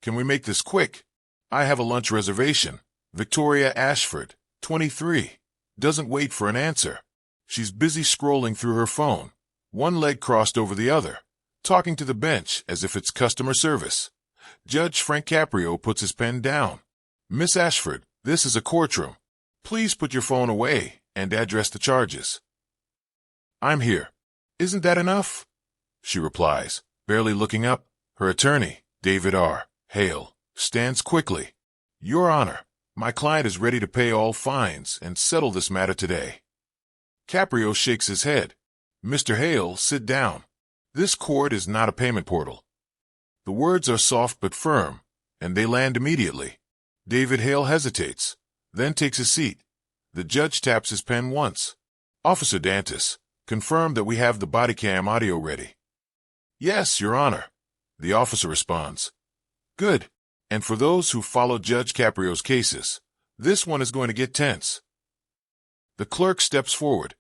Can we make this quick? I have a lunch reservation. Victoria Ashford, 23, doesn't wait for an answer. She's busy scrolling through her phone, one leg crossed over the other, talking to the bench as if it's customer service. Judge Caprio puts his pen down. Miss Ashford, this is a courtroom. Please put your phone away and address the charges. I'm here. Isn't that enough? She replies, barely looking up. Her attorney, David R. Hale, stands quickly. Your Honor, my client is ready to pay all fines and settle this matter today. Caprio shakes his head. Mr. Hale, sit down. This court is not a payment portal. The words are soft but firm, and they land immediately. David Hale hesitates, then takes a seat. The judge taps his pen once. Officer Dantis, confirm that we have the body cam audio ready. Yes, Your Honor. The officer responds. Good. And for those who follow Judge Caprio's cases, this one is going to get tense. The clerk steps forward.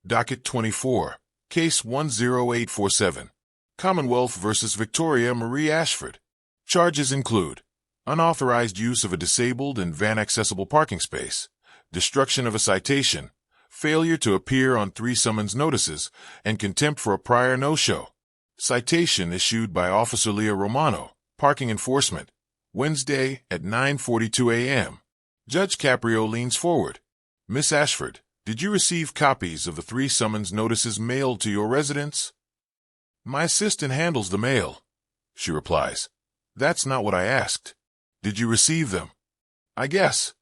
Docket 24, Case 10847, Commonwealth versus Victoria Marie Ashford. Charges include unauthorized use of a disabled and van-accessible parking space, destruction of a citation, failure to appear on 3 summons notices, and contempt for a prior no-show. Citation issued by Officer Leah Romano, Parking Enforcement, Wednesday at 9:42 a.m. Judge Caprio leans forward. Miss Ashford, did you receive copies of the 3 summons notices mailed to your residence? My assistant handles the mail, she replies. That's not what I asked. Did you receive them? I guess,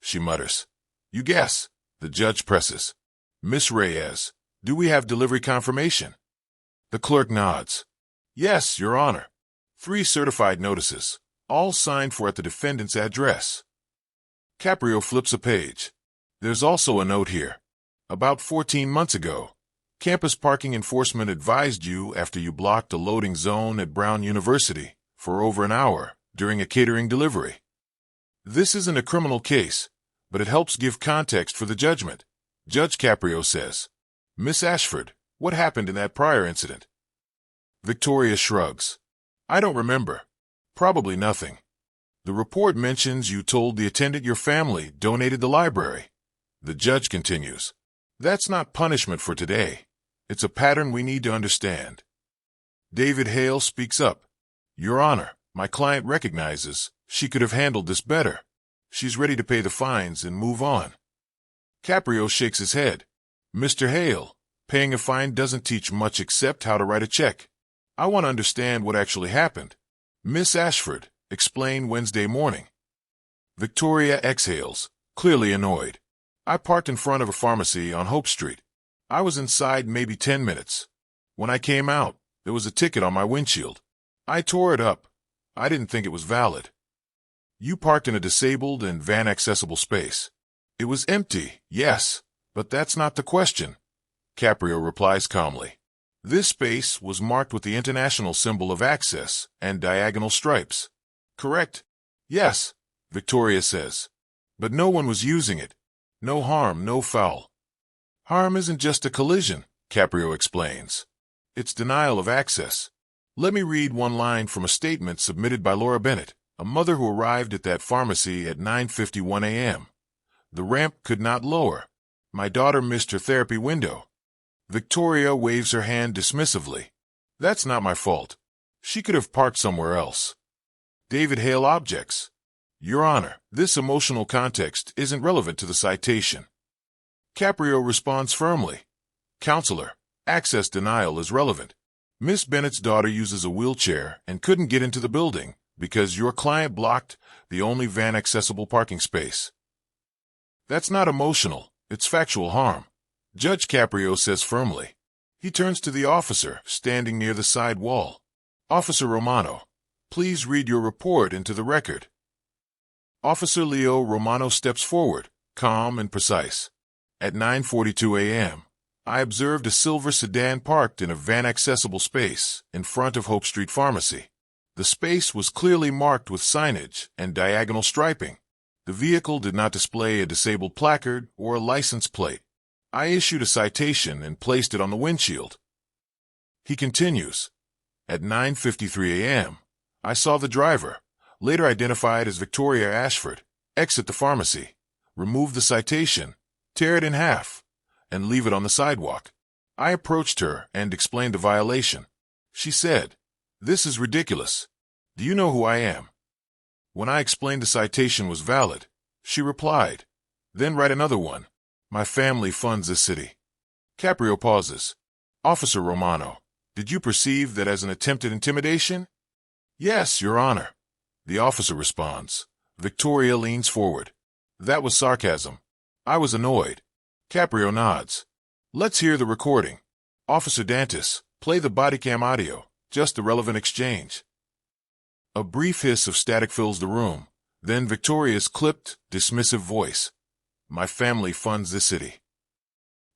she mutters. You guess, the judge presses. Miss Reyes, do we have delivery confirmation? The clerk nods. Yes, Your Honor. 3 certified notices, all signed for at the defendant's address. Caprio flips a page. There's also a note here. About 14 months ago, Campus Parking Enforcement advised you after you blocked a loading zone at Brown University for over an hour during a catering delivery. This isn't a criminal case, but it helps give context for the judgment. Judge Caprio says, Miss Ashford, what happened in that prior incident? Victoria shrugs. I don't remember. Probably nothing. The report mentions you told the attendant your family donated the library. The judge continues. That's not punishment for today. It's a pattern we need to understand. David Hale speaks up. Your Honor, my client recognizes she could have handled this better. She's ready to pay the fines and move on. Caprio shakes his head. Mr. Hale, paying a fine doesn't teach much except how to write a check. I want to understand what actually happened. Miss Ashford, explain Wednesday morning. Victoria exhales, clearly annoyed. I parked in front of a pharmacy on Hope Street. I was inside maybe 10 minutes. When I came out, there was a ticket on my windshield. I tore it up. I didn't think it was valid. You parked in a disabled and van-accessible space. It was empty, yes, but that's not the question. Caprio replies calmly. This space was marked with the international symbol of access and diagonal stripes. Correct? Yes, Victoria says. But no one was using it. No harm, no foul. Harm isn't just a collision, Caprio explains. It's denial of access. Let me read one line from a statement submitted by Laura Bennett, a mother who arrived at that pharmacy at 9:51 a.m. The ramp could not lower. My daughter missed her therapy window. Victoria waves her hand dismissively. That's not my fault. She could have parked somewhere else. David Hale objects. Your Honor, this emotional context isn't relevant to the citation. Caprio responds firmly. Counselor, access denial is relevant. Miss Bennett's daughter uses a wheelchair and couldn't get into the building because your client blocked the only van-accessible parking space. That's not emotional, it's factual harm. Judge Caprio says firmly. He turns to the officer standing near the side wall. Officer Romano, please read your report into the record. Officer Leo Romano steps forward, calm and precise. At 9:42 a.m., I observed a silver sedan parked in a van-accessible space in front of Hope Street Pharmacy. The space was clearly marked with signage and diagonal striping. The vehicle did not display a disabled placard or a license plate. I issued a citation and placed it on the windshield. He continues. At 9:53 a.m., I saw the driver, later identified as Victoria Ashford, exit the pharmacy, remove the citation, tear it in half, and leave it on the sidewalk. I approached her and explained the violation. She said, "This is ridiculous. Do you know who I am?" When I explained the citation was valid, she replied, "Then write another one. My family funds this city." Caprio pauses. "Officer Romano, did you perceive that as an attempted intimidation?" "Yes, Your Honor." The officer responds. Victoria leans forward. "That was sarcasm. I was annoyed." Caprio nods. "Let's hear the recording. Officer Dantis, play the bodycam audio, just the relevant exchange." A brief hiss of static fills the room, then Victoria's clipped, dismissive voice. "My family funds this city."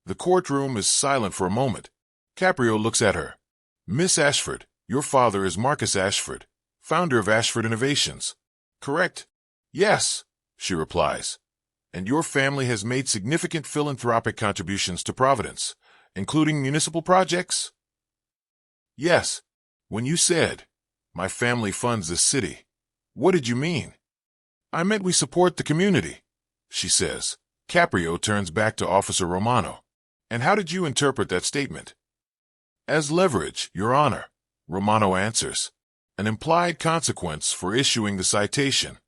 The courtroom is silent for a moment. Caprio looks at her. "Miss Ashford, your father is Marcus Ashford, founder of Ashford Innovations, correct?" "Yes," she replies. "And your family has made significant philanthropic contributions to Providence, including municipal projects?" "Yes." "When you said, 'My family funds this city,' what did you mean?" "I meant we support the community," she says. Caprio turns back to Officer Romano. "And how did you interpret that statement?" "As leverage, Your Honor," Romano answers. "An implied consequence for issuing the citation."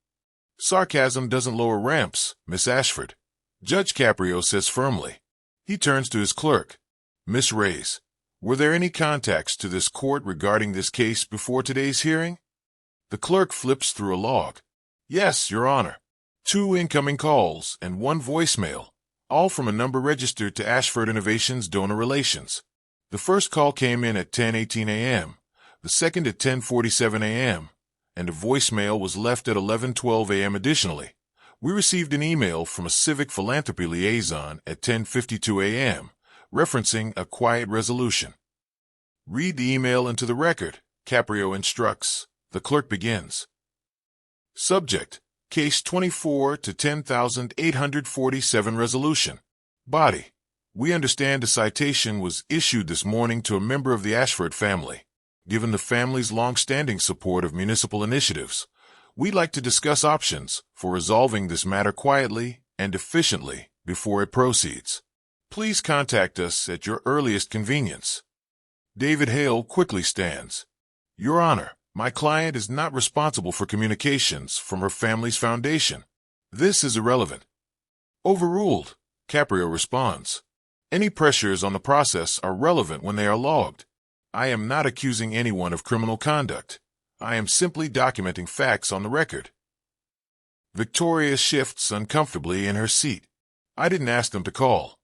"Sarcasm doesn't lower ramps, Miss Ashford," Judge Caprio says firmly. He turns to his clerk. "Miss Reyes, were there any contacts to this court regarding this case before today's hearing?" The clerk flips through a log. "Yes, Your Honor. 2 incoming calls and 1 voicemail, all from a number registered to Ashford Innovations Donor Relations. The first call came in at 10:18 a.m., the second at 10:47 a.m., and a voicemail was left at 11:12 a.m. Additionally, we received an email from a civic philanthropy liaison at 10:52 a.m., referencing a quiet resolution." "Read the email into the record," Caprio instructs. The clerk begins. Subject: Case 24 to 10,847 Resolution. Body: We understand a citation was issued this morning to a member of the Ashford family. Given the family's long-standing support of municipal initiatives, we'd like to discuss options for resolving this matter quietly and efficiently before it proceeds. Please contact us at your earliest convenience. David Hale quickly stands. "Your Honor, my client is not responsible for communications from her family's foundation. This is irrelevant." "Overruled," Caprio responds. "Any pressures on the process are relevant when they are logged. I am not accusing anyone of criminal conduct. I am simply documenting facts on the record." Victoria shifts uncomfortably in her seat. "I didn't ask them to call."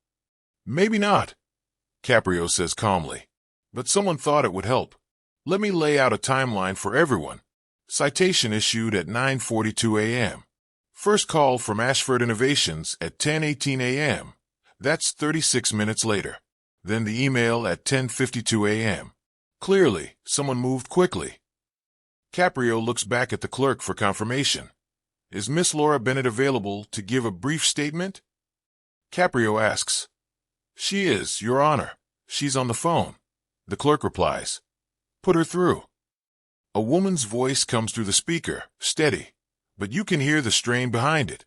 "Maybe not," Caprio says calmly. "But someone thought it would help. Let me lay out a timeline for everyone. Citation issued at 9:42 a.m. First call from Ashford Innovations at 10:18 a.m. That's 36 minutes later. Then the email at 10:52 a.m. Clearly, someone moved quickly." Caprio looks back at the clerk for confirmation. "Is Miss Laura Bennett available to give a brief statement?" Caprio asks. "She is, Your Honor. She's on the phone." The clerk replies. "Put her through." A woman's voice comes through the speaker, steady, but you can hear the strain behind it.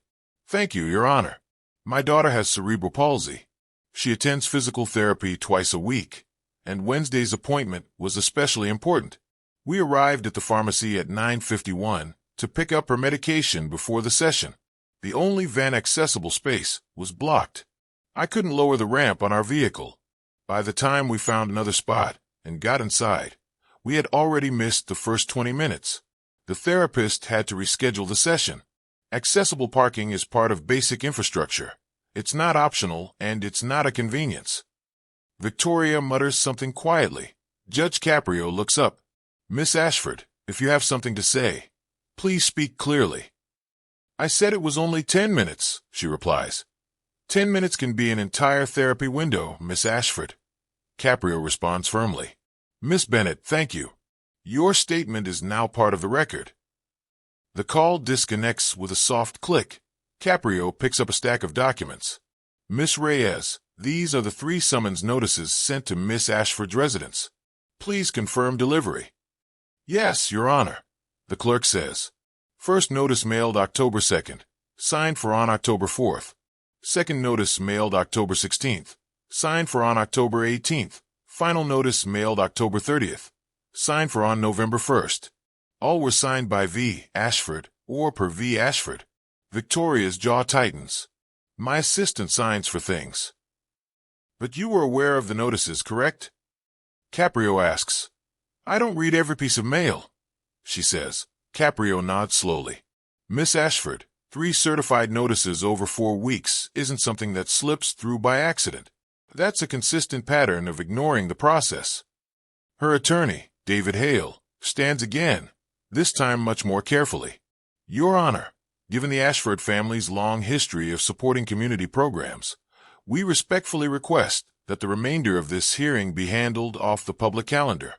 "Thank you, Your Honor. My daughter has cerebral palsy. She attends physical therapy twice a week, and Wednesday's appointment was especially important. We arrived at the pharmacy at 9:51 to pick up her medication before the session. The only van-accessible space was blocked. I couldn't lower the ramp on our vehicle. By the time we found another spot and got inside, we had already missed the first 20 minutes. The therapist had to reschedule the session. Accessible parking is part of basic infrastructure. It's not optional, and it's not a convenience." Victoria mutters something quietly. Judge Caprio looks up. "Miss Ashford, if you have something to say, please speak clearly." "I said it was only 10 minutes, she replies. 10 minutes can be an entire therapy window, Miss Ashford." Caprio responds firmly. "Miss Bennett, thank you. Your statement is now part of the record." The call disconnects with a soft click. Caprio picks up a stack of documents. "Miss Reyes, these are the 3 summons notices sent to Miss Ashford's residence. Please confirm delivery." "Yes, Your Honor," the clerk says. First notice mailed October 2nd. Signed for on October 4th. Second notice mailed October 16th. Signed for on October 18th. Final notice mailed October 30th. Signed for on November 1st. All were signed by V. Ashford, or per V. Ashford. Victoria's jaw tightens. My assistant signs for things. But you were aware of the notices, correct? Caprio asks. I don't read every piece of mail, she says. Caprio nods slowly. Miss Ashford, 3 certified notices over 4 weeks isn't something that slips through by accident. That's a consistent pattern of ignoring the process. Her attorney, David Hale, stands again, this time much more carefully. Your Honor, given the Ashford family's long history of supporting community programs, we respectfully request that the remainder of this hearing be handled off the public calendar.